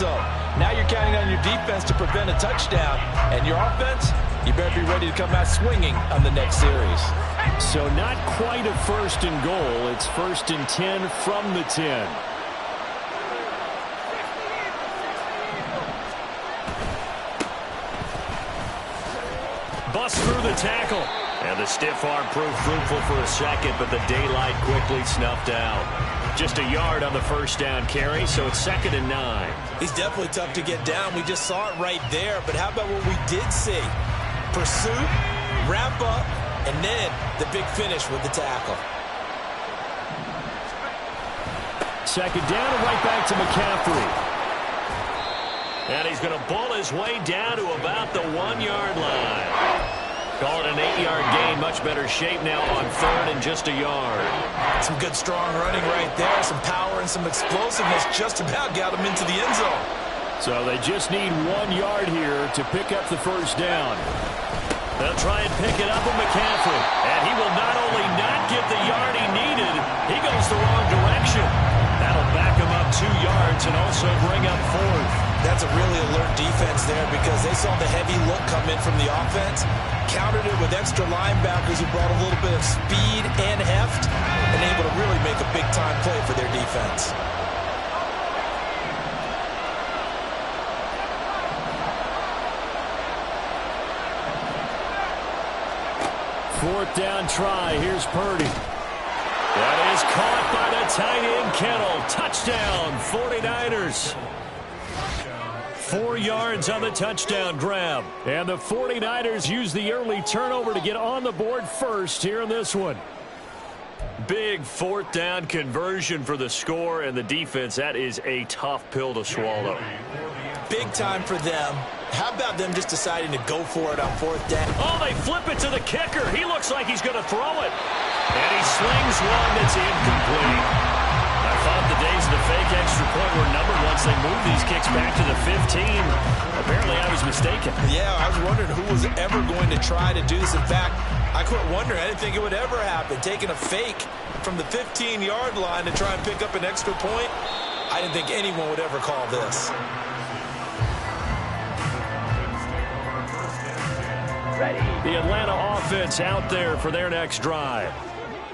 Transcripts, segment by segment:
zone. Now you're counting on your defense to prevent a touchdown. And your offense, you better be ready to come out swinging on the next series. So not quite a 1st and goal. It's 1st and 10 from the 10. Bust through the tackle. And the stiff arm proved fruitful for a second, but the daylight quickly snuffed out. Just a yard on the 1st down carry, so it's 2nd and 9. He's definitely tough to get down. We just saw it right there. But how about what we did see? Pursuit, wrap up, and then the big finish with the tackle. 2nd down and right back to McCaffrey. And he's going to bull his way down to about the 1-yard line. Call it an 8-yard gain. Much better shape now on 3rd and just a yard. Some good strong running right there. Some power and some explosiveness just about got him into the end zone. So they just need 1 yard here to pick up the 1st down. They'll try and pick it up with McCaffrey. And he will not only not get the yard he needed, he goes the wrong direction. That'll back him up 2 yards and also bring up 4th. That's a really alert defense there because they saw the heavy look come in from the offense, countered it with extra linebackers who brought a little bit of speed and heft, and able to really make a big-time play for their defense. Fourth down try. Here's Purdy. That is caught by the tight end Kittle. Touchdown, 49ers. 4 yards on the touchdown grab. And the 49ers use the early turnover to get on the board first here in this one. Big 4th down conversion for the score, and the defense, that is a tough pill to swallow. Big time for them. How about them just deciding to go for it on 4th down? Oh, they flip it to the kicker. He looks like he's going to throw it. And he slings one that's incomplete. I thought the days of the fake extra point were numbered once they moved these kicks back to the 15. Apparently, I was mistaken. Yeah, I was wondering who was ever going to try to do this. In fact, I quit wondering. I didn't think it would ever happen. Taking a fake from the 15-yard line to try and pick up an extra point, I didn't think anyone would ever call this. The Atlanta offense out there for their next drive.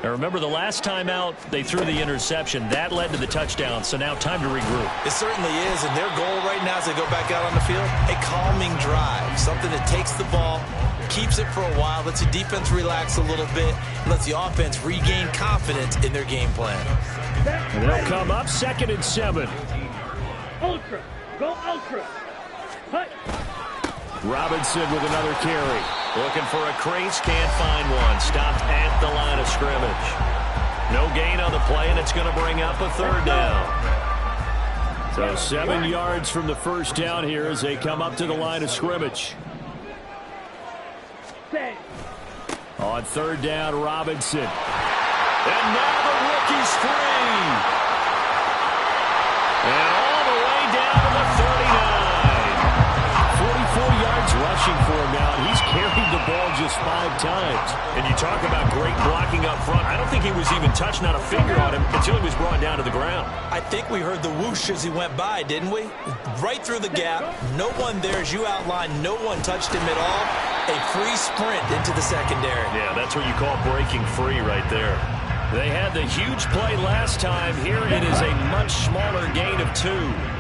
Now remember, the last time out, they threw the interception. That led to the touchdown, so now time to regroup. It certainly is, and their goal right now as they go back out on the field, a calming drive, something that takes the ball, keeps it for a while, lets the defense relax a little bit, lets the offense regain confidence in their game plan. And they'll come up 2nd and 7. Ultra. Go ultra. Hut. Robinson with another carry. Looking for a crease, can't find one. Stopped at the line of scrimmage. No gain on the play, and it's going to bring up a 3rd down. So 7 yards from the 1st down here as they come up to the line of scrimmage. On 3rd down, Robinson. And now the rookie's free. And all the way down to the 39. 44 yards rushing for him now. He's carried the ball just 5 times. And you talk about great blocking up front. I don't think he was even touched, not a finger on him, until he was brought down to the ground. I think we heard the whoosh as he went by, didn't we? Right through the gap. No one there, as you outlined. No one touched him at all. A free sprint into the secondary. Yeah, that's what you call breaking free right there. They had the huge play last time. Here it is a much smaller gain of 2.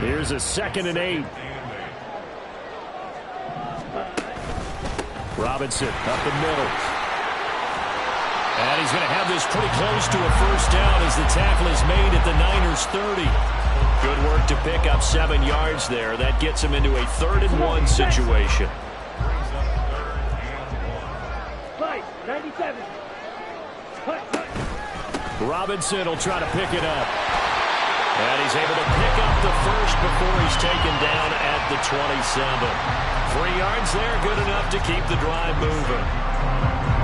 Here's a 2nd and 8. Robinson up the middle. And he's going to have this pretty close to a 1st down as the tackle is made at the Niners 30. Good work to pick up 7 yards there. That gets him into a 3rd and 1 situation. 97. Robinson will try to pick it up. And he's able to pick up the 1st before he's taken down at the 27. 3 yards there, good enough to keep the drive moving.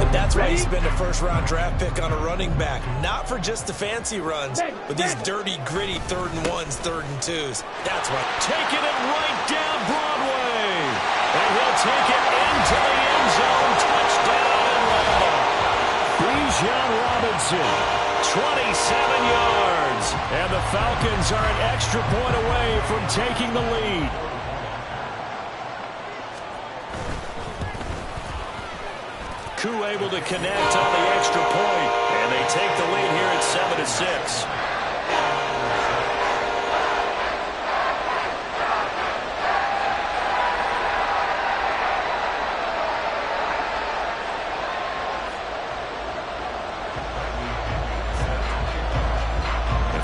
And that's why you spend a 1st-round draft pick on a running back. Not for just the fancy runs, but these dirty, gritty 3rd and 1s, 3rd and 2s. That's why. Taking it right down Broadway. And he'll take it into the end zone. Touchdown Atlanta. Bijan Robinson Robinson. 27 yards. And the Falcons are an extra point away from taking the lead. Koo able to connect on the extra point. And they take the lead here at 7-6.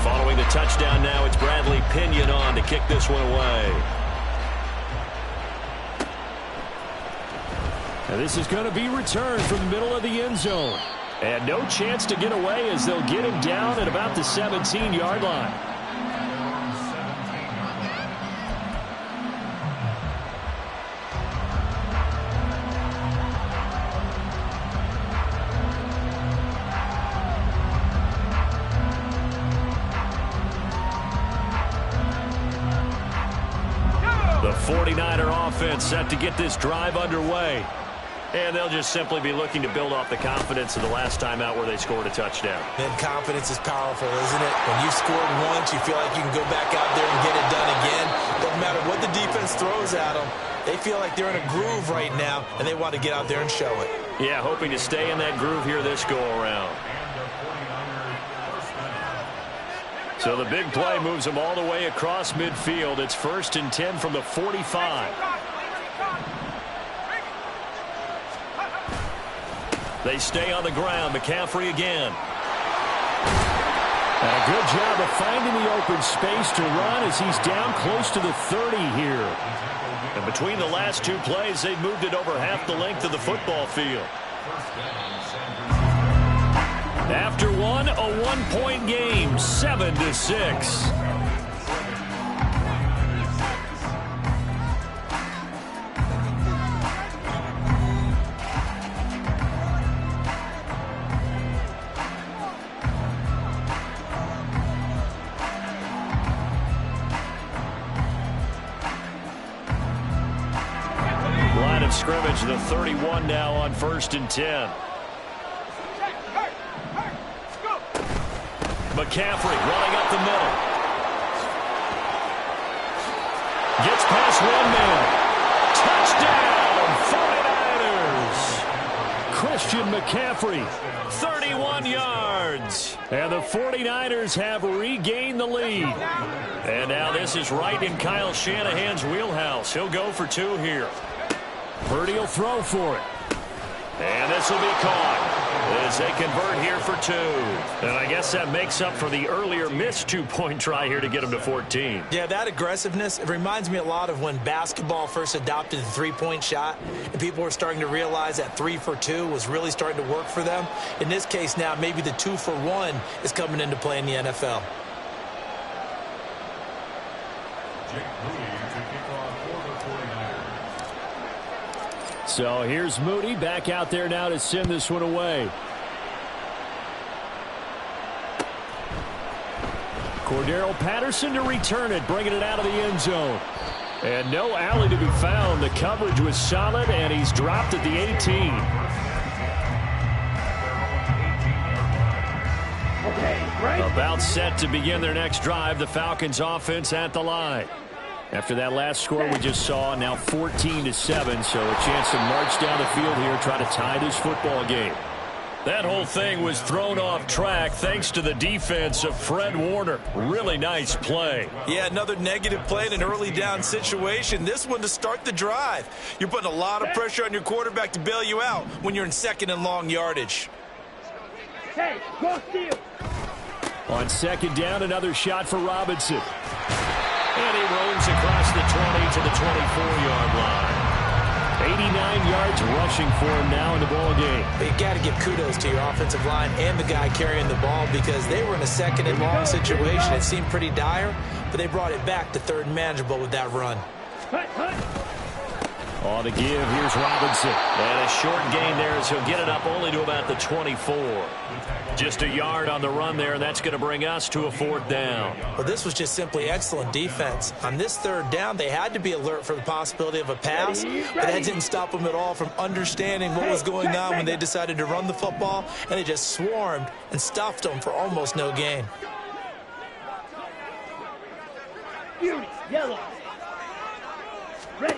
Following the touchdown now, it's Bradley Pinion on to kick this one away. And this is going to be returned from the middle of the end zone. And no chance to get away as they'll get him down at about the 17-yard line. The 49er offense set to get this drive underway. And they'll just simply be looking to build off the confidence of the last time out where they scored a touchdown. And confidence is powerful, isn't it? When you've scored once, you feel like you can go back out there and get it done again. Doesn't matter what the defense throws at them. They feel like they're in a groove right now, and they want to get out there and show it. Yeah, hoping to stay in that groove here this go-around. So the big play moves them all the way across midfield. It's 1st and 10 from the 45. They stay on the ground. McCaffrey again. And a good job of finding the open space to run as he's down close to the 30 here. And between the last two plays, they've moved it over half the length of the football field. After one, a one-point game, 7-6. Line of scrimmage, the 31 now on 1st and 10. McCaffrey running up the middle. Gets past one man. Touchdown, 49ers. Christian McCaffrey, 31 yards. And the 49ers have regained the lead. And now this is right in Kyle Shanahan's wheelhouse. He'll go for two here. Purdy will throw for it. And this will be caught as they convert here for two. And I guess that makes up for the earlier missed two-point try here to get them to 14. Yeah, that aggressiveness, it reminds me a lot of when basketball first adopted the three-point shot, and people were starting to realize that 3 for 2 was really starting to work for them. In this case now, maybe the 2 for 1 is coming into play in the NFL. So here's Moody back out there now to send this one away. Cordero Patterson to return it, bringing it out of the end zone. And no alley to be found. The coverage was solid, and he's dropped at the 18. About set to begin their next drive. The Falcons offense at the line. After that last score we just saw, now 14-7, so a chance to march down the field here, try to tie this football game. That whole thing was thrown off track thanks to the defense of Fred Warner. Really nice play. Yeah, another negative play in an early down situation. This one to start the drive. You're putting a lot of pressure on your quarterback to bail you out when you're in 2nd and long yardage. Hey, go steal. On 2nd down, another shot for Robinson. And he roams across the 20 to the 24-yard line. 89 yards rushing for him now in the ball game. But you got to give kudos to your offensive line and the guy carrying the ball because they were in a 2nd and long situation. It seemed pretty dire, but they brought it back to 3rd and manageable with that run. On the give, here's Robinson. And a short gain there as he'll get it up only to about the 24. Just a yard on the run there, and that's going to bring us to a 4th down. Well, this was just simply excellent defense. On this 3rd down, they had to be alert for the possibility of a pass, but that didn't stop them at all from understanding what was going on when they decided to run the football, and they just swarmed and stuffed them for almost no gain. Fury, yellow. Ready.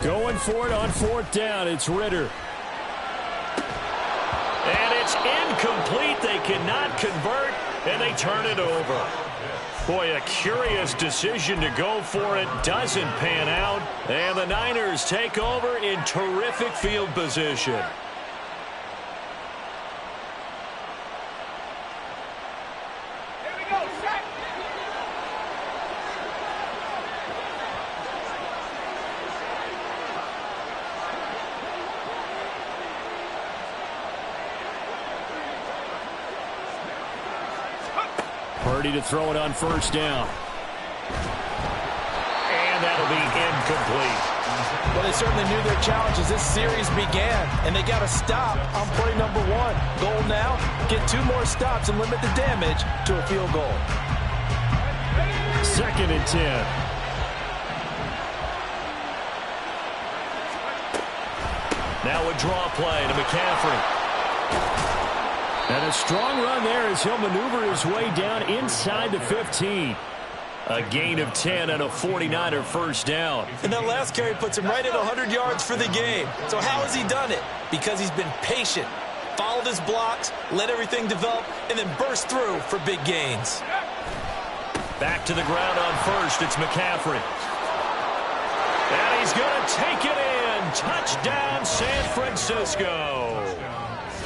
Going for it on 4th down. It's Ritter. And it's incomplete. They cannot convert, and they turn it over. Boy, a curious decision to go for it. Doesn't pan out. And the Niners take over in terrific field position. Purdy to throw it on 1st down. And that'll be incomplete. Well, they certainly knew their challenge as this series began, and they got to stop on play number 1. Goal now, get 2 more stops and limit the damage to a field goal. 2nd and 10. Now a draw play to McCaffrey. And a strong run there as he'll maneuver his way down inside the 15. A gain of 10 and a 49er 1st down. And that last carry puts him right at 100 yards for the game. So how has he done it? Because he's been patient, followed his blocks, let everything develop, and then burst through for big gains. Back to the ground on 1st. It's McCaffrey. And he's going to take it in. Touchdown, San Francisco.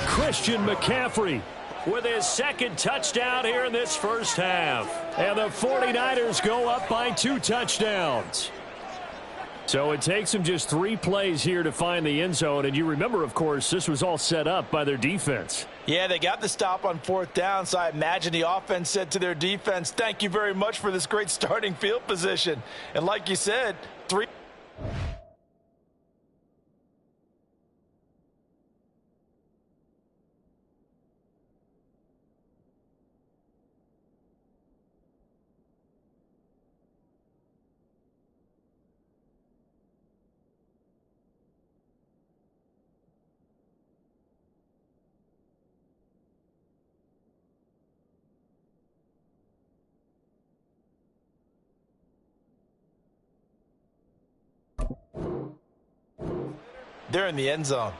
Christian McCaffrey with his 2nd touchdown here in this 1st half. And the 49ers go up by 2 touchdowns. So it takes them just 3 plays here to find the end zone. And you remember, of course, this was all set up by their defense. Yeah, they got the stop on 4th down, so I imagine the offense said to their defense, thank you very much for this great starting field position. And like you said, 3... They're in the end zone.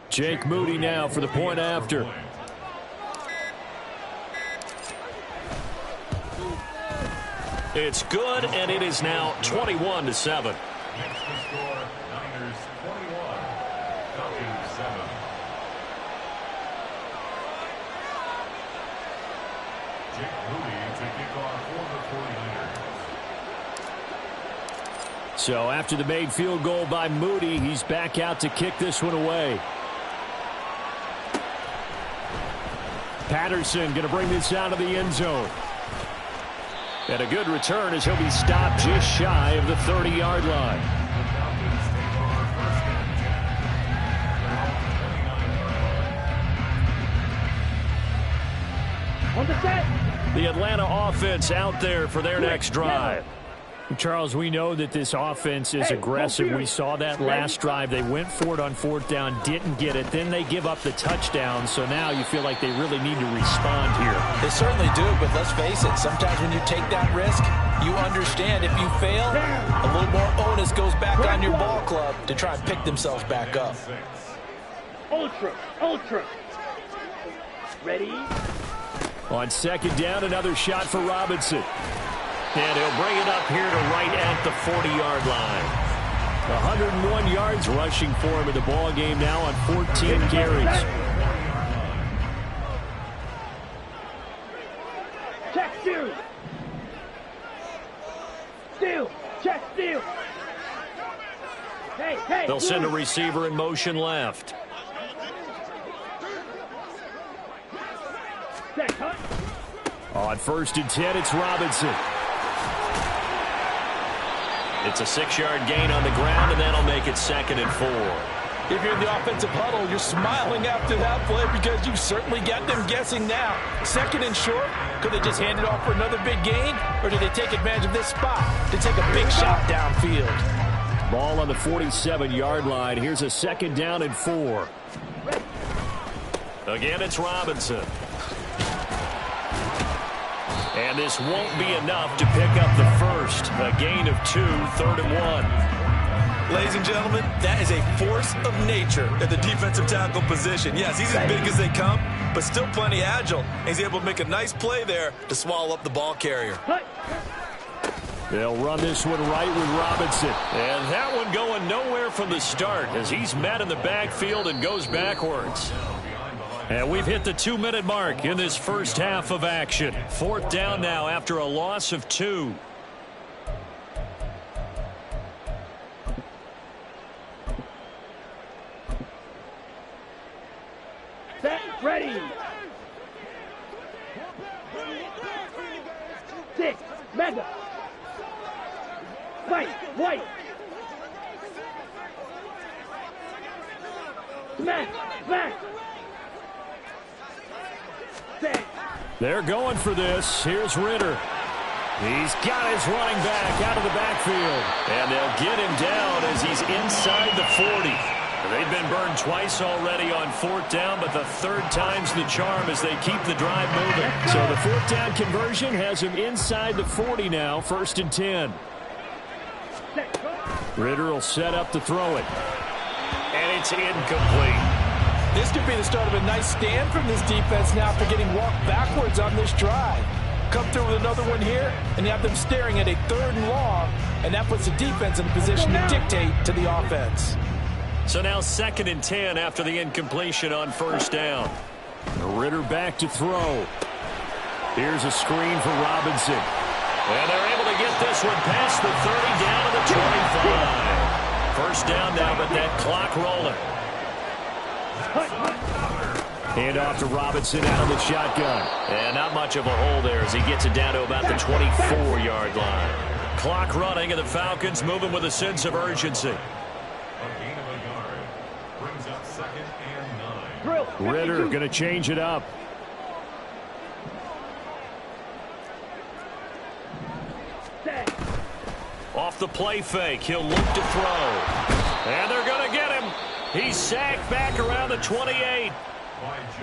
Jake Moody now for the point after. It's good, and it is now 21-7. Next to score, Niners 21, Falcons 7. Jake Moody to kick off for the 49ers. So after the made field goal by Moody, he's back out to kick this one away. Patterson going to bring this out of the end zone. And a good return as he'll be stopped just shy of the 30-yard line. On the set. The Atlanta offense out there for their next drive. Charles, we know that this offense is aggressive. We saw that last drive. They went for it on 4th down, didn't get it. Then they give up the touchdown. So now you feel like they really need to respond here. They certainly do, but let's face it. Sometimes when you take that risk, you understand if you fail, a little more onus goes back on your ball club to try and pick themselves back up. Ultra. Ready? On 2nd down, another shot for Robinson. And he'll bring it up here to right at the 40-yard line. 101 yards rushing for him in the ball game now on 14 carries. Fury. Steal. Check steal. Hey, hey. They'll send a receiver in motion left. Set, cut. On 1st and 10, it's Robinson. It's a 6-yard gain on the ground, and that'll make it 2nd and 4. If you're in the offensive huddle, you're smiling after that play because you certainly got them guessing now. 2nd and short, could they just hand it off for another big gain? Or did they take advantage of this spot to take a big shot downfield? Ball on the 47-yard line. Here's a 2nd down and 4. Again, it's Robinson. And this won't be enough to pick up the first. A gain of 2, 3rd and 1. Ladies and gentlemen, that is a force of nature at the defensive tackle position. Yes, he's as big as they come, but still plenty agile. And he's able to make a nice play there to swallow up the ball carrier. They'll run this one right with Robinson. And that one going nowhere from the start as he's met in the backfield and goes backwards. And we've hit the 2-minute mark in this first half of action. 4th down now after a loss of 2. Set, ready. 6, mega. Fight, white. Smash, smash. Set. They're going for this. Here's Ritter. He's got his running back out of the backfield. And they'll get him down as he's inside the 40. They've been burned twice already on 4th down, but the 3rd time's the charm as they keep the drive moving. So the 4th down conversion has him inside the 40 now, 1st and 10. Ritter will set up to throw it. And it's incomplete. This could be the start of a nice stand from this defense now after getting walked backwards on this drive. Come through with another one here, and you have them staring at a 3rd and long, and that puts the defense in a position to dictate to the offense. So now 2nd and 10 after the incompletion on 1st down. Ritter back to throw. Here's a screen for Robinson. And they're able to get this one past the 30 down to the 25. 1st down now, but that clock rolling. Hand off to Robinson out of the shotgun. And not much of a hole there as he gets it down to about the 24-yard line. Clock running, and the Falcons moving with a sense of urgency. Ritter going to change it up. Off the play fake, he'll look to throw. And they're going to get him. He's sacked back around the 28.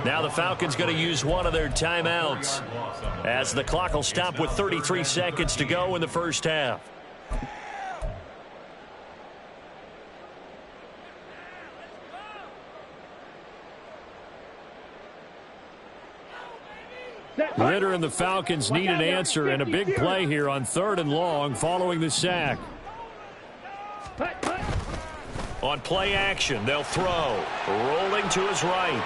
Now the Falcons going to use one of their timeouts as the clock will stop with 33 seconds to go in the first half. Ritter and the Falcons need an answer and a big play here on 3rd and long following the sack. On play action, they'll throw. Rolling to his right.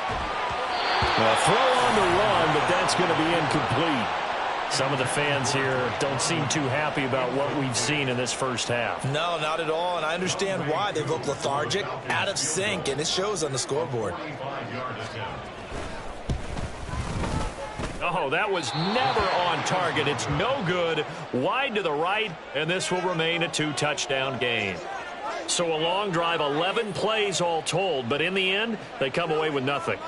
A throw on the run, but that's going to be incomplete. Some of the fans here don't seem too happy about what we've seen in this first half. No, not at all, and I understand why. They look lethargic, out of sync, and it shows on the scoreboard. Oh, that was never on target. It's no good. Wide to the right, and this will remain a 2-touchdown game. So a long drive, 11 plays all told, but in the end, they come away with nothing.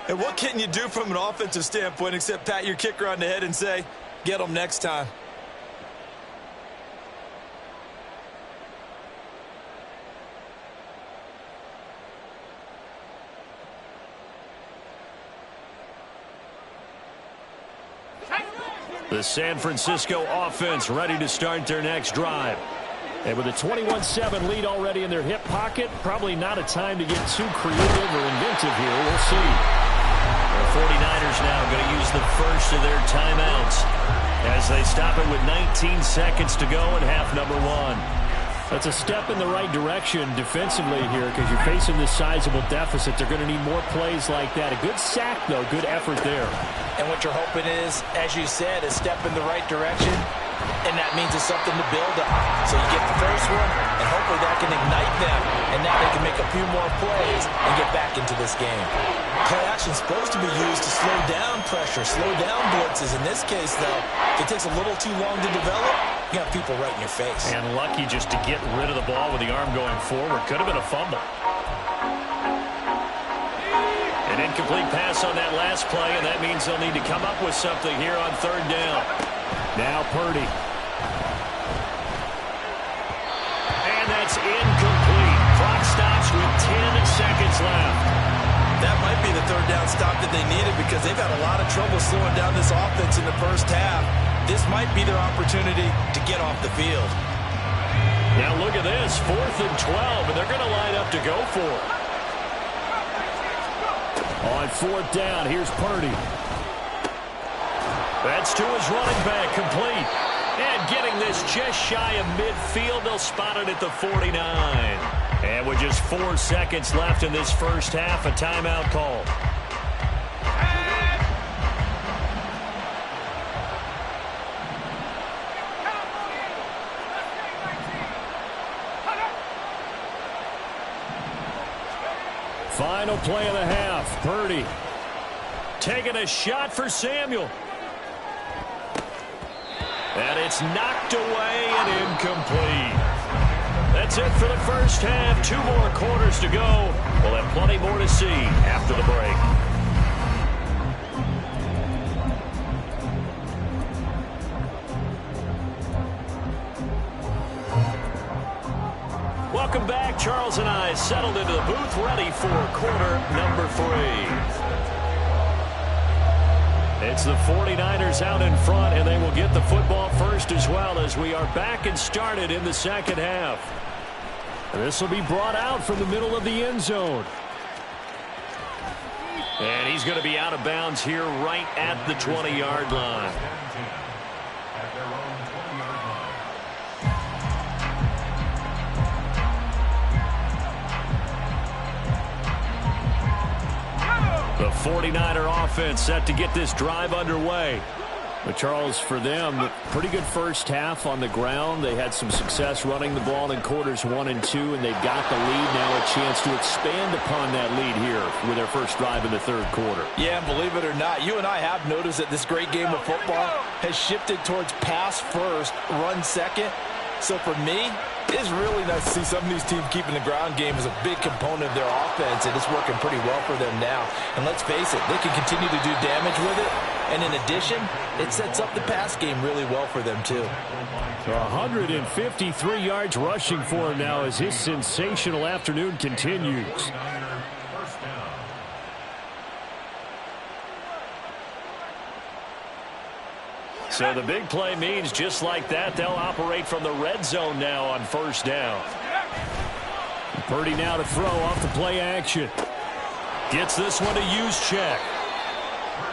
And what can you do from an offensive standpoint except pat your kicker on the head and say, get them next time? The San Francisco offense ready to start their next drive. And with a 21-7 lead already in their hip pocket, probably not a time to get too creative or inventive here. We'll see. The 49ers now going to use the first of their timeouts as they stop it with 19 seconds to go in half number 1. That's a step in the right direction defensively here because you're facing this sizable deficit. They're going to need more plays like that. A good sack, though. Good effort there. And what you're hoping is, as you said, a step in the right direction, and that means it's something to build on. So you get the first one, and hopefully that can ignite them, and now they can make a few more plays and get back into this game. Play action is supposed to be used to slow down pressure, slow down blitzes. In this case, though, if it takes a little too long to develop, you got people right in your face. And lucky just to get rid of the ball with the arm going forward. Could have been a fumble. An incomplete pass on that last play, and that means they'll need to come up with something here on third down. Now Purdy. And that's incomplete. Clock stops with 10 seconds left. That might be the third down stop that they needed because they've had a lot of trouble slowing down this offense in the first half. This might be their opportunity to get off the field. Now look at this, 4th and 12, and they're going to line up to go for it. On fourth down, here's Purdy. That's to his running back, complete. And getting this just shy of midfield, they'll spot it at the 49. And with just 4 seconds left in this first half, a timeout call. Final play of the half. Purdy. Taking a shot for Samuel. And it's knocked away and incomplete. That's it for the first half. 2 more quarters to go. We'll have plenty more to see after the break. Welcome back. Charles and I settled into the booth, ready for quarter number 3. It's the 49ers out in front, and they will get the football first as well as we are back and started in the second half. This will be brought out from the middle of the end zone. And he's going to be out of bounds here right at the 20-yard line. At their own 20-yard line. The 49er offense set to get this drive underway. But Charles, for them, pretty good first half on the ground. They had some success running the ball in quarters 1 and 2, and they've got the lead now, a chance to expand upon that lead here with their first drive in the third quarter. Yeah, and believe it or not, you and I have noticed that this great game of football has shifted towards pass first, run second. So for me, it's really nice to see some of these teams keeping the ground game as a big component of their offense, and it's working pretty well for them now. And let's face it, they can continue to do damage with it. And in addition, it sets up the pass game really well for them, too. 153 yards rushing for him now as his sensational afternoon continues. So the big play means just like that, they'll operate from the red zone now on first down. Purdy now to throw off the play action. Gets this one to Juszczyk.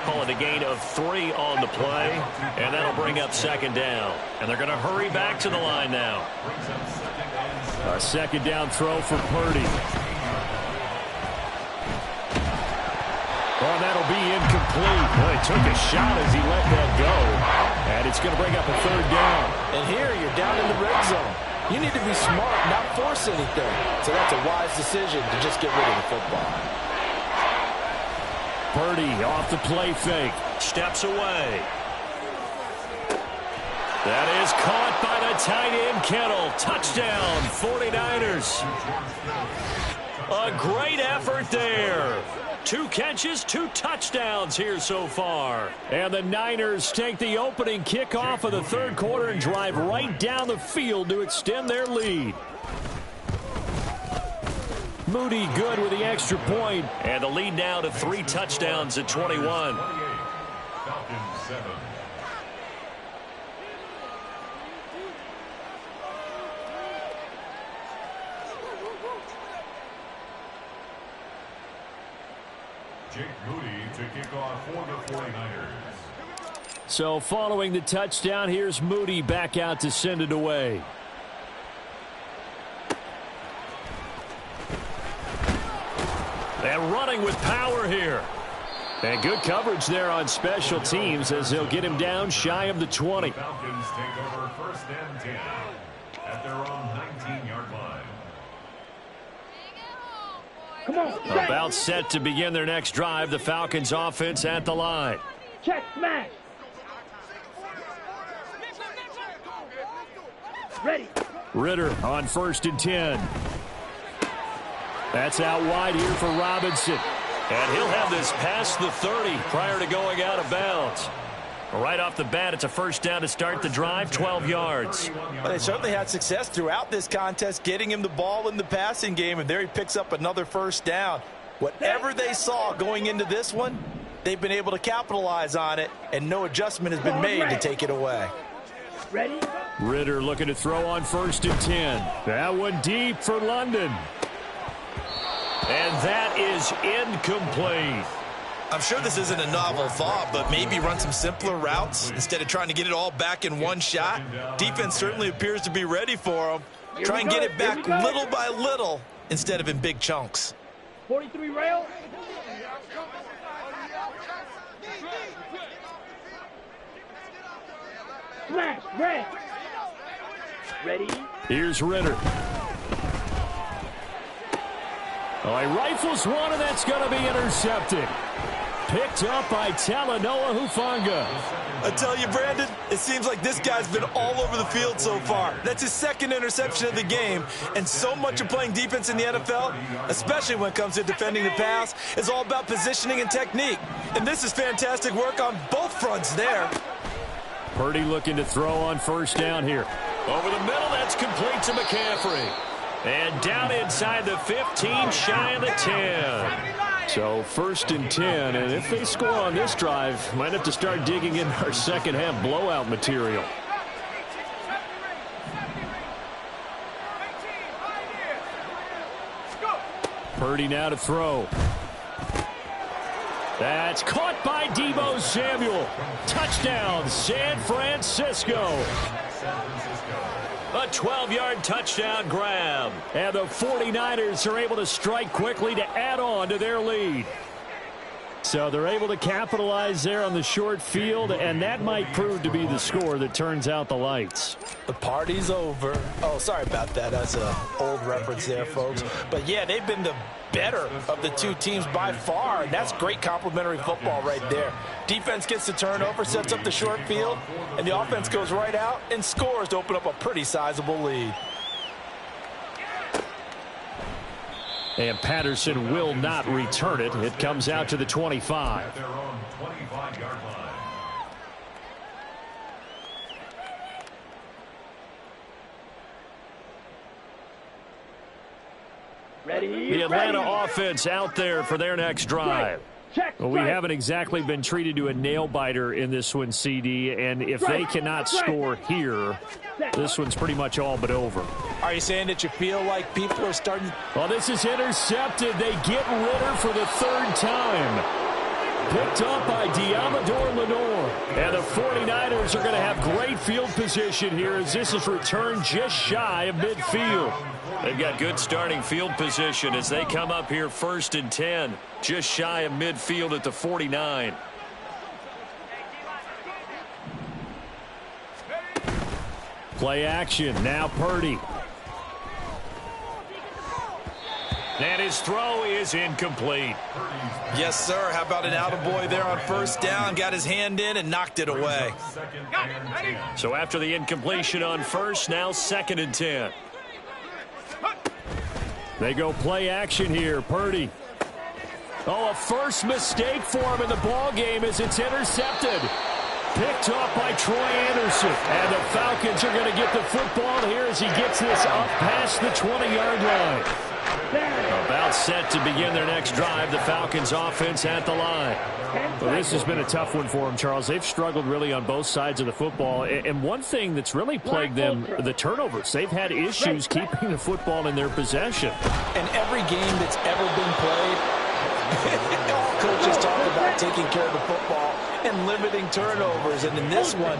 Call it a gain of 3 on the play, and that'll bring up second down. And they're going to hurry back to the line now. A second down throw for Purdy. Oh, that'll be incomplete. Boy, he took a shot as he let that go. And it's going to bring up a third down. And here, you're down in the red zone. You need to be smart, not force anything. So that's a wise decision to just get rid of the football. Purdy off the play fake. Steps away. That is caught by the tight end, Kittle. Touchdown, 49ers. A great effort there. 2 catches, 2 touchdowns here so far. And the Niners take the opening kickoff of the third quarter and drive right down the field to extend their lead. Moody good with the extra point. And the lead now to 3 touchdowns at 21. Falcons 7. Jake Moody to kick off for the 49ers. So following the touchdown, here's Moody back out to send it away. And running with power here. And good coverage there on special teams as they'll get him down shy of the 20. The Falcons take over 1st and 10 at their own 19-yard line. Come on, set. About set to begin their next drive. The Falcons offense at the line. Check, smash. Ready. Ritter on 1st and 10. That's out wide here for Robinson. And he'll have this past the 30 prior to going out of bounds. Right off the bat, it's a first down to start the drive, 12 yards. Well, they certainly had success throughout this contest, getting him the ball in the passing game, and there he picks up another first down. Whatever they saw going into this one, they've been able to capitalize on it, and no adjustment has been made to take it away. Ready. Ritter looking to throw on 1st and 10. That one deep for London. And that is incomplete. I'm sure this isn't a novel thought, but maybe run some simpler routes instead of trying to get it all back in one shot. Defense certainly appears to be ready for him. Try and get it back little by little instead of in big chunks. 43 rail. Smash, red. Ready. Here's Ritter. Oh, he rifles one, and that's going to be intercepted. Picked up by Talanoa Hufanga. I tell you, Brandon, it seems like this guy's been all over the field so far. That's his 2nd interception of the game, and so much of playing defense in the NFL, especially when it comes to defending the pass, is all about positioning and technique. And this is fantastic work on both fronts there. Purdy looking to throw on 1st down here. Over the middle, that's complete to McCaffrey. And down inside the 15, shy of the 10. So 1st and 10, and if they score on this drive, might have to start digging in our second half blowout material. Purdy now to throw. That's caught by Deebo Samuel. Touchdown, San Francisco. A 12-yard touchdown grab. And the 49ers are able to strike quickly to add on to their lead. So they're able to capitalize there on the short field, and that might prove to be the score that turns out the lights. The party's over. Oh, sorry about that. That's an old reference there, folks. But, yeah, they've been the better of the two teams by far, and that's great complimentary football right there. Defense gets the turnover, sets up the short field, and the offense goes right out and scores to open up a pretty sizable lead. And Patterson will not return it. It comes out to the 25. At their own 25-yard line. Ready. The Atlanta ready. offense out there for their next drive. Check. Well, we haven't exactly been treated to a nail-biter in this one, CD, and if they cannot score here, this one's pretty much all but over. Are you saying that you feel like people are starting? Well, this is intercepted. They get Ritter for the 3rd time. Picked up by Diamador Lenore. And the 49ers are going to have great field position here as this is returned just shy of midfield. They've got good starting field position as they come up here 1st and 10, just shy of midfield at the 49. Play action. Now Purdy. And his throw is incomplete. Yes, sir. How about an attaboy there on 1st down? Got his hand in and knocked it away. So after the incompletion on 1st, now 2nd and 10. They go play action here. Purdy. Oh, a first mistake for him in the ball game as it's intercepted. Picked up by Troy Anderson. And the Falcons are going to get the football here as he gets this up past the 20-yard line. About set to begin their next drive. The Falcons offense at the line. Well, this has been a tough one for them, Charles. They've struggled really on both sides of the football. And one thing that's really plagued them, the turnovers. They've had issues keeping the football in their possession. In every game that's ever been played, all coaches talk about taking care of the football and limiting turnovers. And in this one,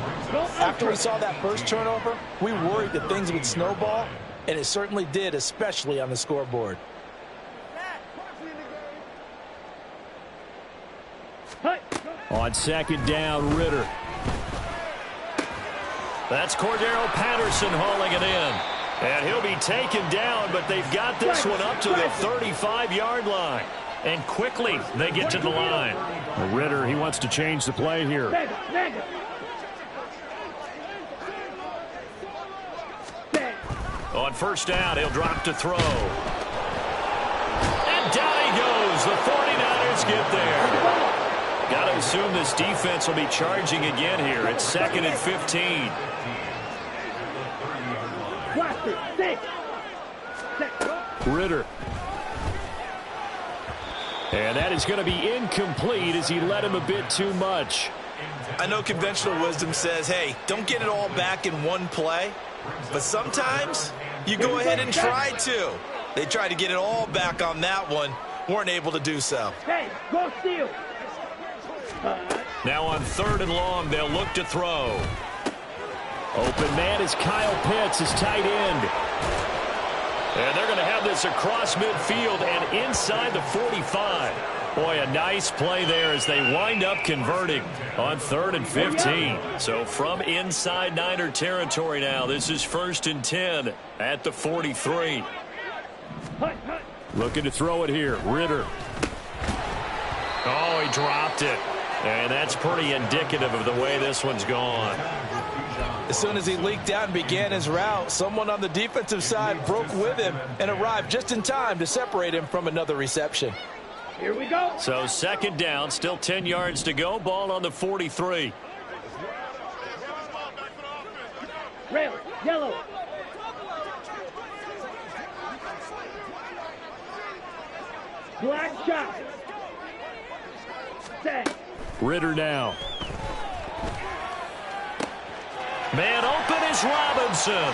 after we saw that first turnover, we worried that things would snowball, and it certainly did, especially on the scoreboard. On second down, Ritter. That's Cordero Patterson hauling it in. And he'll be taken down, but they've got this one up to the 35-yard line. And quickly, they get to the line. Ritter, he wants to change the play here. On first down, he'll drop to throw. And down he goes. The 49ers get there. Got to assume this defense will be charging again here. It's 2nd and 15. Ritter. And that is going to be incomplete as he led him a bit too much. I know conventional wisdom says, hey, don't get it all back in one play. But sometimes you go ahead and try to. They tried to get it all back on that one. Weren't able to do so. Hey, go steal. Now on 3rd and long, they'll look to throw. Open man is Kyle Pitts, his tight end. And they're going to have this across midfield and inside the 45. Boy, a nice play there as they wind up converting on 3rd and 15. So from inside Niner territory now, this is 1st and 10 at the 43. Looking to throw it here, Ritter. Oh, he dropped it. And that's pretty indicative of the way this one's gone. As soon as he leaked out and began his route, someone on the defensive side broke with him and arrived just in time to separate him from another reception. Here we go. So 2nd down, still 10 yards to go. Ball on the 43. Rail, yellow. Black shot. Set. Ritter now. Man open is Robinson.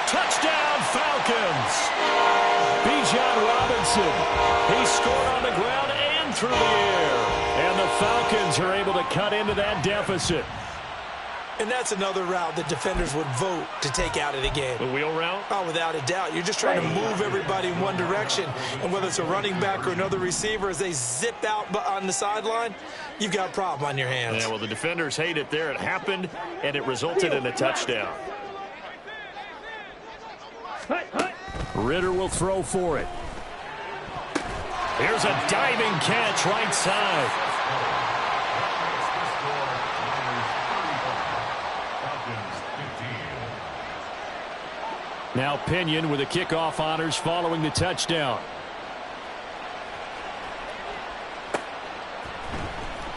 Touchdown, Falcons. Bijan Robinson. He scored on the ground and through the air. And the Falcons are able to cut into that deficit. And that's another route that defenders would vote to take out of the game. The wheel route? Oh, without a doubt. You're just trying to move everybody in one direction. And whether it's a running back or another receiver, as they zip out on the sideline, you've got a problem on your hands. Yeah, well, the defenders hate it there. It happened, and it resulted in a touchdown. Ritter will throw for it. Here's a diving catch right side. Now Pinion with the kickoff honors following the touchdown.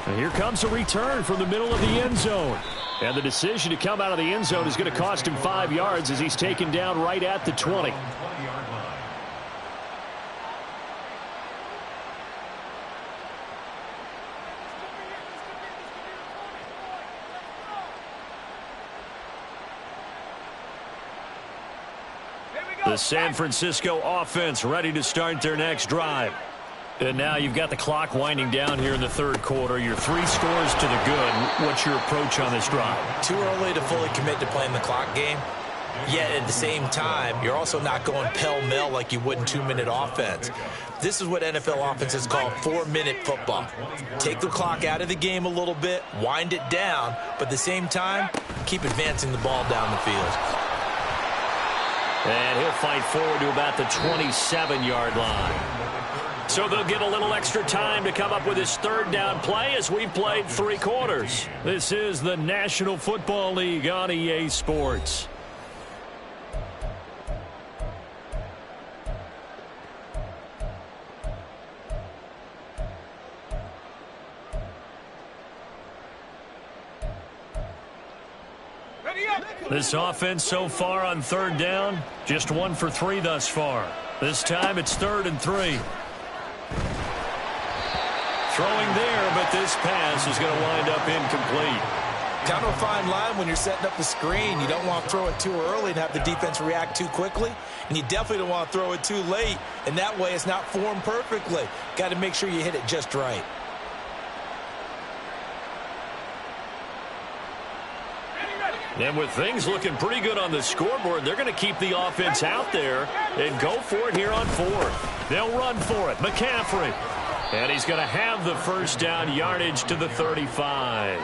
And here comes a return from the middle of the end zone. And the decision to come out of the end zone is going to cost him 5 yards as he's taken down right at the 20. The San Francisco offense ready to start their next drive. And now you've got the clock winding down here in the 3rd quarter. You're 3 scores to the good. What's your approach on this drive? Too early to fully commit to playing the clock game. Yet at the same time, you're also not going pell-mell like you would in 2-minute offense. This is what NFL offenses call 4-minute football. Take the clock out of the game a little bit, wind it down, but at the same time, keep advancing the ball down the field. And he'll fight forward to about the 27-yard line. So they'll get a little extra time to come up with his 3rd down play as we've played 3 quarters. This is the National Football League on EA Sports. This offense so far on 3rd down, just 1 for 3 thus far. This time it's 3rd and 3. Throwing there, but this pass is going to wind up incomplete. Kind of a fine line when you're setting up the screen. You don't want to throw it too early and have the defense react too quickly. And you definitely don't want to throw it too late. And that way it's not formed perfectly. Got to make sure you hit it just right. And with things looking pretty good on the scoreboard, they're going to keep the offense out there and go for it here on 4th. They'll run for it. McCaffrey. And he's going to have the first down, yardage to the 35.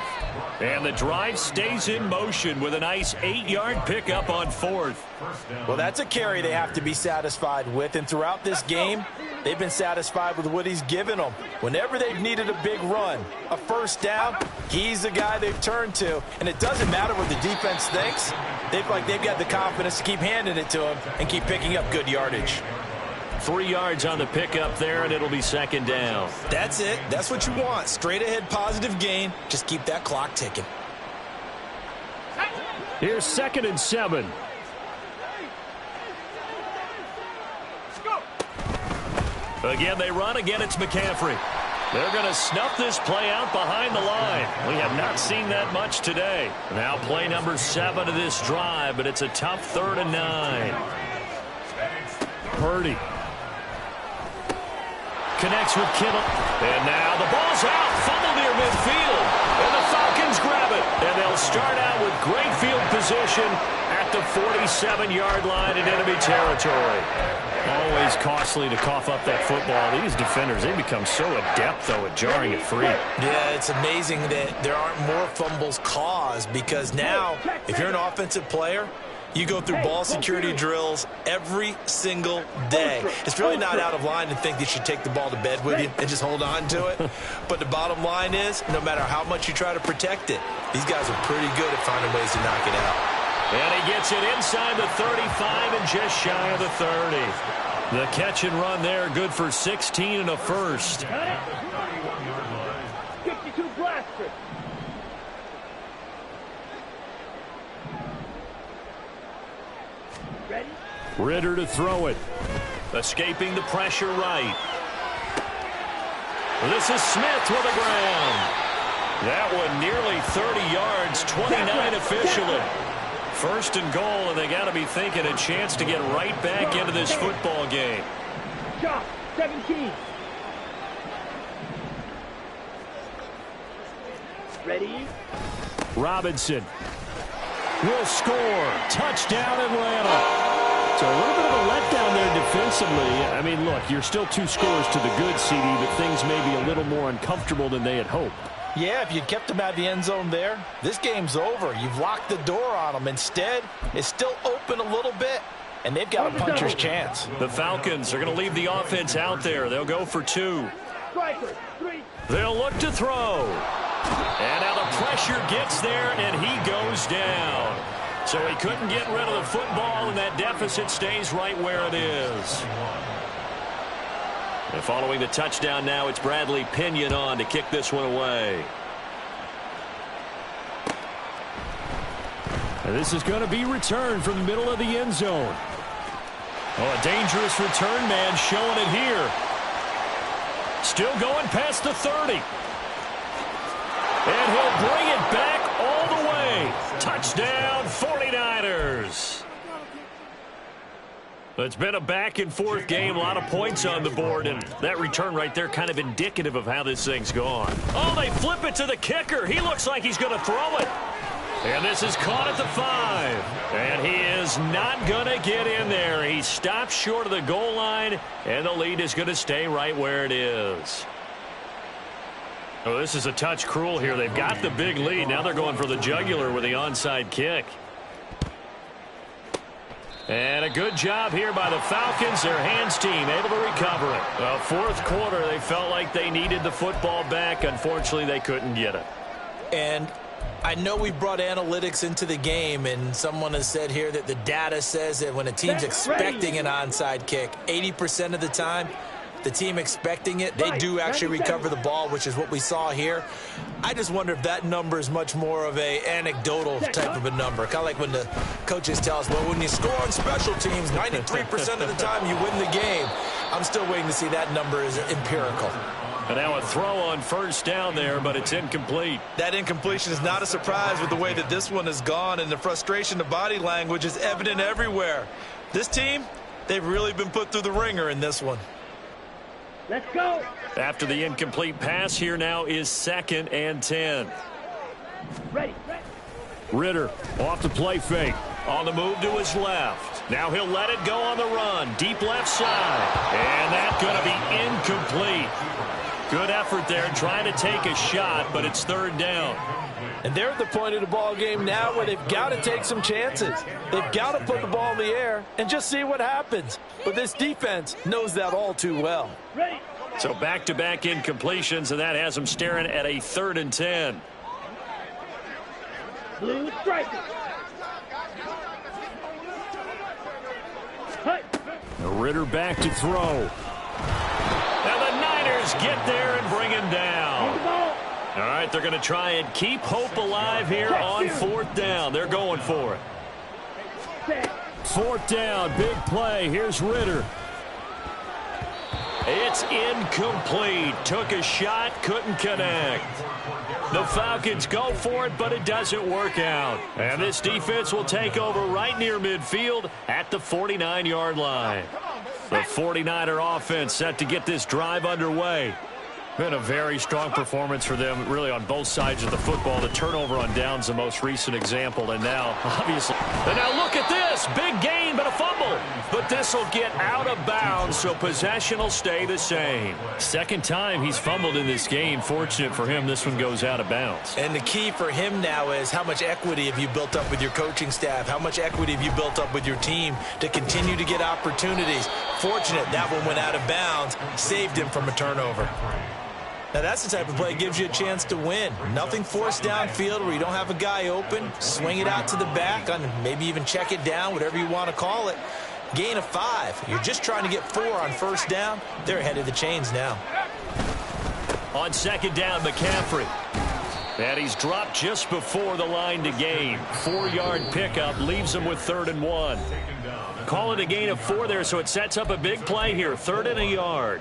And the drive stays in motion with a nice 8-yard pickup on 4th. Well, that's a carry they have to be satisfied with. And throughout this game, they've been satisfied with what he's given them. Whenever they've needed a big run, a first down, he's the guy they've turned to. And it doesn't matter what the defense thinks. They've got the confidence to keep handing it to him and keep picking up good yardage. 3 yards on the pickup there, and it'll be second down. That's it. That's what you want. Straight ahead positive gain. Just keep that clock ticking. Here's 2nd and 7. Again, they run. Again, it's McCaffrey. They're going to snuff this play out behind the line. We have not seen that much today. Now play number 7 of this drive, but it's a tough 3rd and 9. Purdy. Connects with Kittle. And now the ball's out. Fumble near midfield. And the Falcons grab it. And they'll start out with great field position at the 47-yard line in enemy territory. Always costly to cough up that football. These defenders, they become so adept, though, at jarring it free. Yeah, it's amazing that there aren't more fumbles caused because now, if you're an offensive player, you go through ball security drills every single day. It's really not out of line to think that you should take the ball to bed with you and just hold on to it. But the bottom line is, no matter how much you try to protect it, these guys are pretty good at finding ways to knock it out. And he gets it inside the 35 and just shy of the 30. The catch and run there, good for 16 and a first. 52 blaster. Ready? Ritter to throw it. Escaping the pressure right. This is Smith with the ground. That one nearly 30 yards, 29 officially. 1st and goal, and they got to be thinking a chance to get right back into this football game. Shot, 17. Ready? Robinson will score. Touchdown, Atlanta. So a little bit of a letdown there defensively. I mean, look, you're still 2 scores to the good, CD, but things may be a little more uncomfortable than they had hoped. Yeah, if you kept them out of the end zone there, this game's over. You've locked the door on them. Instead, it's still open a little bit, and they've got a puncher's chance. The Falcons are going to leave the offense out there. They'll go for 2. Striker, 3. They'll look to throw. And now the pressure gets there, and he goes down. So he couldn't get rid of the football, and that deficit stays right where it is. And following the touchdown now, it's Bradley Pinion on to kick this one away. And this is going to be returned from the middle of the end zone. Oh, a dangerous return man showing it here. Still going past the 30. And he'll bring it back all the way. Touchdown, 49ers. It's been a back-and-forth game, a lot of points on the board, and that return right there kind of indicative of how this thing's gone. Oh, they flip it to the kicker. He looks like he's going to throw it. And this is caught at the 5. And he is not going to get in there. He stops short of the goal line, and the lead is going to stay right where it is. Oh, this is a touch cruel here. They've got the big lead. Now they're going for the jugular with the onside kick. And a good job here by the Falcons. Their hands team able to recover it. Well, 4th quarter, they felt like they needed the football back. Unfortunately, they couldn't get it. And I know we brought analytics into the game, and someone has said here that the data says that when a team's expecting an onside kick, 80% of the time, the team expecting it, they do actually recover the ball, which is what we saw here. I just wonder if that number is much more of a anecdotal type of a number. Kind of like when the coaches tell us, well, when you score on special teams, 93% of the time you win the game. I'm still waiting to see that number is empirical. And now a throw on 1st down there, but it's incomplete. That incompletion is not a surprise with the way that this one has gone, and the frustration, the body language is evident everywhere. This team, they've really been put through the ringer in this one. Let's go. After the incomplete pass, here now is 2nd and 10. Ready. Ritter off the play fake. On the move to his left. Now he'll let it go on the run. Deep left side. And that's going to be incomplete. Good effort there, trying to take a shot, but it's third down. And they're at the point of the ball game now where they've got to take some chances. They've got to put the ball in the air and just see what happens. But this defense knows that all too well. Ready. So back-to-back incompletions, and that has them staring at a 3rd and 10. Blue striker. Hut. Ritter back to throw. And the Niners get there and bring him On the down. ball. All right, they're going to try and keep hope alive here on 4th down. They're going for it. Set. 4th down, big play. Here's Ritter. It's incomplete. Took a shot, couldn't connect. The Falcons go for it, but it doesn't work out. And this defense will take over right near midfield at the 49-yard line. The 49er offense set to get this drive underway. Been a very strong performance for them, really, on both sides of the football. The turnover on downs, the most recent example, and now, obviously. And now look at this. Big gain, but a fumble. But this will get out of bounds, so possession will stay the same. Second time he's fumbled in this game. Fortunate for him, this one goes out of bounds. And the key for him now is how much equity have you built up with your coaching staff? How much equity have you built up with your team to continue to get opportunities? Fortunate that one went out of bounds, saved him from a turnover. Now, that's the type of play that gives you a chance to win. Nothing forced downfield where you don't have a guy open. Swing it out to the back, on maybe even check it down, whatever you want to call it. Gain of 5. You're just trying to get 4 on 1st down. They're ahead of the chains now. On 2nd down, McCaffrey. And he's dropped just before the line to gain. 4-yard pickup leaves him with 3rd and 1. Call it a gain of 4 there, so it sets up a big play here. 3rd and a yard.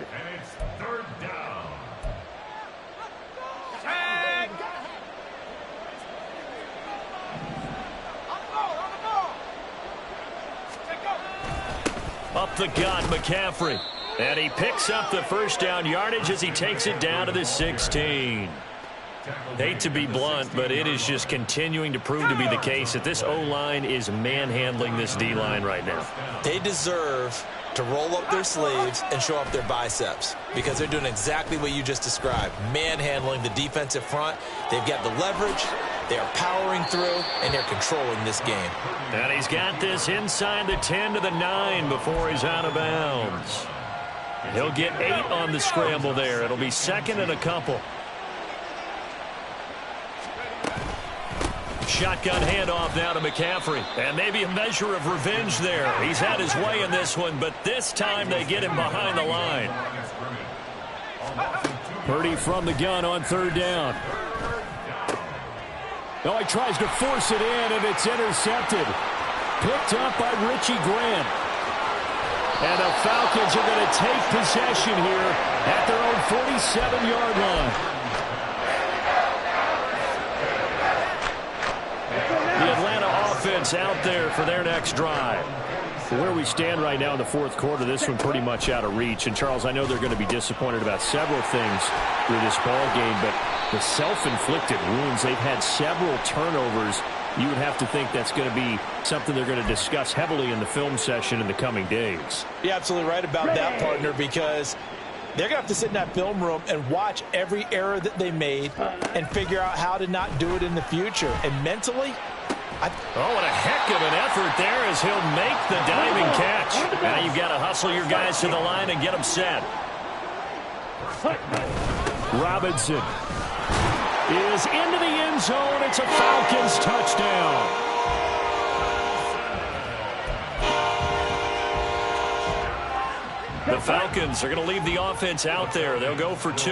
Up the gut, McCaffrey. And he picks up the 1st down yardage as he takes it down to the 16. Hate to be blunt, but it is just continuing to prove to be the case that this O-line is manhandling this D-line right now. They deserve to roll up their sleeves and show up their biceps because they're doing exactly what you just described, manhandling the defensive front. They've got the leverage, they are powering through, and they're controlling this game. And he's got this inside the 10 to the 9 before he's out of bounds. He'll get 8 on the scramble there. It'll be 2nd and a couple. Shotgun handoff now to McCaffrey. And maybe a measure of revenge there. He's had his way in this one, but this time they get him behind the line. Purdy from the gun on 3rd down. Oh, he tries to force it in, and it's intercepted. Picked up by Richie Grant. And the Falcons are going to take possession here at their own 47-yard line. The Atlanta offense out there for their next drive. Where we stand right now in the 4th quarter, this one pretty much out of reach. And, Charles, I know they're going to be disappointed about several things with this ball game, but the self-inflicted wounds, they've had several turnovers. You would have to think that's going to be something they're going to discuss heavily in the film session in the coming days. You're absolutely right about that, partner, because they're going to have to sit in that film room and watch every error that they made and figure out how to not do it in the future. And mentally, oh, what a heck of an effort there as he'll make the diving catch. Now you've got to hustle your guys to the line and get them set. Robinson is into the end zone. It's a Falcons touchdown. The Falcons are going to leave the offense out there. They'll go for 2.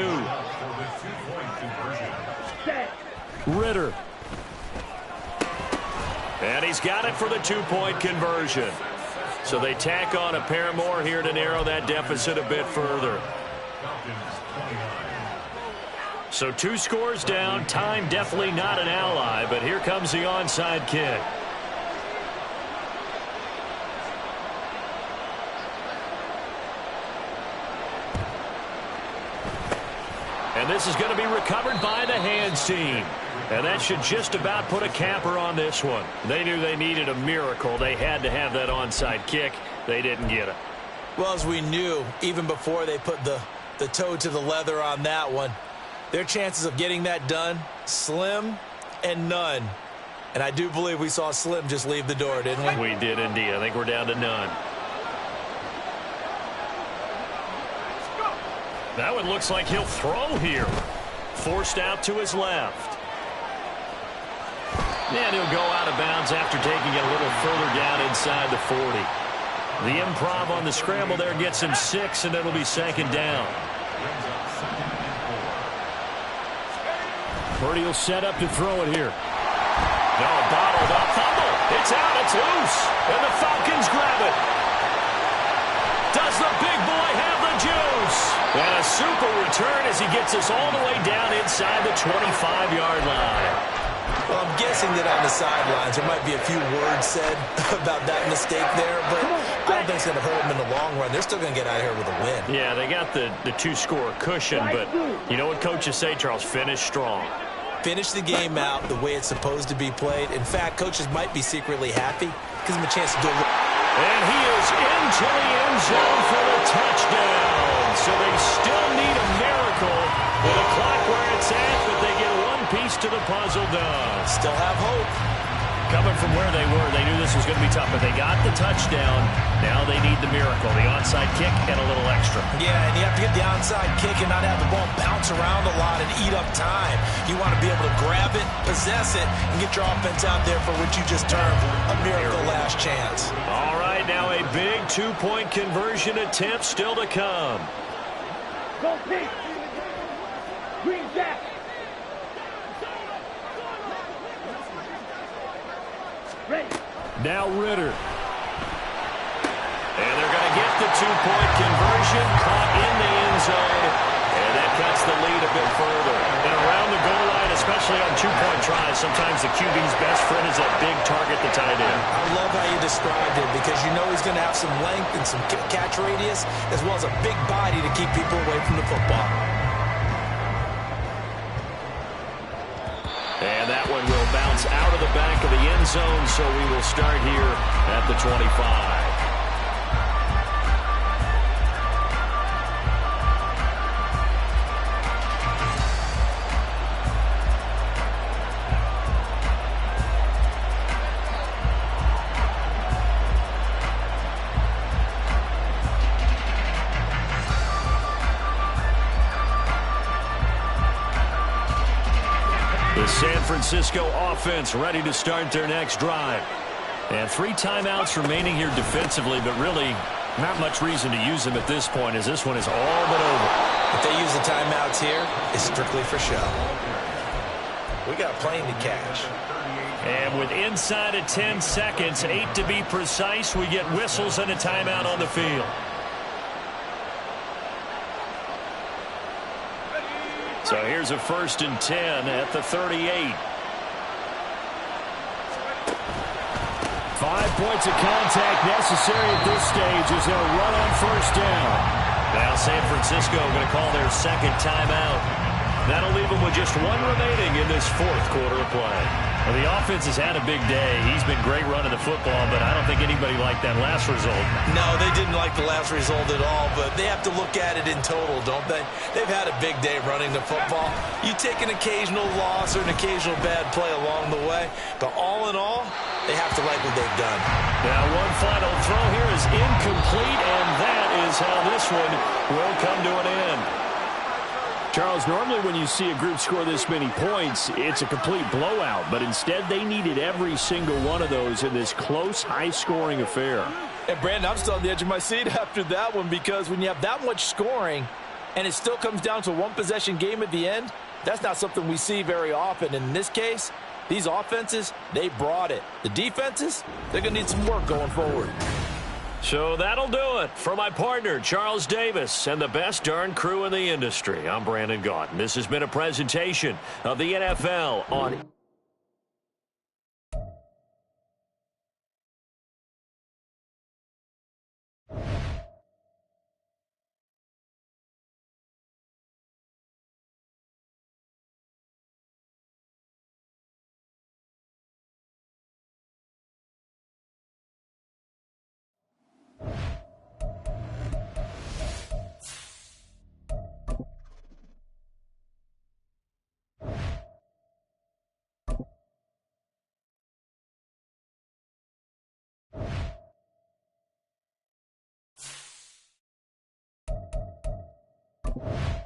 Ritter. And he's got it for the 2-point conversion. So they tack on a pair more here to narrow that deficit a bit further. So 2 scores down. Time definitely not an ally, but here comes the onside kick. And this is going to be recovered by the hands team. And that should just about put a capper on this one. They knew they needed a miracle. They had to have that onside kick. They didn't get it. well, as we knew, even before they put the the toe to the leather on that one. Their chances of getting that done, slim and none. And I do believe we saw Slim just leave the door, didn't we? We did indeed. I think we're down to none. Now it looks like he'll throw here. Forced out to his left. And he'll go out of bounds after taking it a little further down inside the 40. The improv on the scramble there gets him 6, and it'll be second down. Purdy will set up to throw it here. No, bottled up. Fumble. It's out. It's loose. And the Falcons grab it. Does the big boy have the juice? And a super return as he gets us all the way down inside the 25-yard line. Well, I'm guessing that on the sidelines there might be a few words said about that mistake there, but I don't think it's going to hurt them in the long run. They're still going to get out of here with a win. Yeah, they got the two-score cushion, but you know what coaches say, Charles? Finish strong. Finish the game out the way it's supposed to be played. In fact, coaches might be secretly happy. Gives them a chance to do a little. And he is into the end zone for the touchdown. So they still need a miracle with the clock where it's at, but they get one piece to the puzzle done. Still have hope. Coming from where they were, they knew this was going to be tough, but they got the touchdown. Now they need the miracle, the onside kick and a little extra. Yeah, and you have to get the onside kick and not have the ball bounce around a lot and eat up time. You want to be able to grab it, possess it, and get your offense out there for what you just termed a miracle last chance. All right, now a big two-point conversion attempt still to come. Go pick. Green Jack. Ready. Now Ritter. And they're going to get the two-point conversion, caught in the end zone, and that cuts the lead a bit further. And around the goal line, especially on two-point tries, sometimes the QB's best friend is that big target, the tight end. I love how you described it because you know he's going to have some length and some catch radius as well as a big body to keep people away from the football. And that one will bounce out of the back of the end zone, so we will start here at the 25. San Francisco offense ready to start their next drive. And 3 timeouts remaining here defensively, but really not much reason to use them at this point as this one is all but over. If they use the timeouts here, it's strictly for show. We got a plane to catch. And with inside of 10 seconds, 8 to be precise, we get whistles and a timeout on the field. So here's a 1st and 10 at the 38. 5 points of contact necessary at this stage as they'll run on 1st down. Now San Francisco going to call their second timeout. That'll leave them with just 1 remaining in this 4th quarter of play. Well, the offense has had a big day. He's been great running the football, but I don't think anybody liked that last result. No, they didn't like the last result at all, but they have to look at it in total, don't they? They've had a big day running the football. You take an occasional loss or an occasional bad play along the way, but all in all, they have to like what they've done. Now one final throw here is incomplete, and that is how this one will come to an end. Charles, normally when you see a group score this many points, it's a complete blowout. But instead, they needed every single one of those in this close, high-scoring affair. And, Brandon, I'm still on the edge of my seat after that one because when you have that much scoring and it still comes down to a one-possession game at the end, that's not something we see very often. And in this case, these offenses, they brought it. The defenses, they're going to need some work going forward. So that'll do it for my partner, Charles Davis, and the best darn crew in the industry. I'm Brandon Gaudin. This has been a presentation of the NFL on you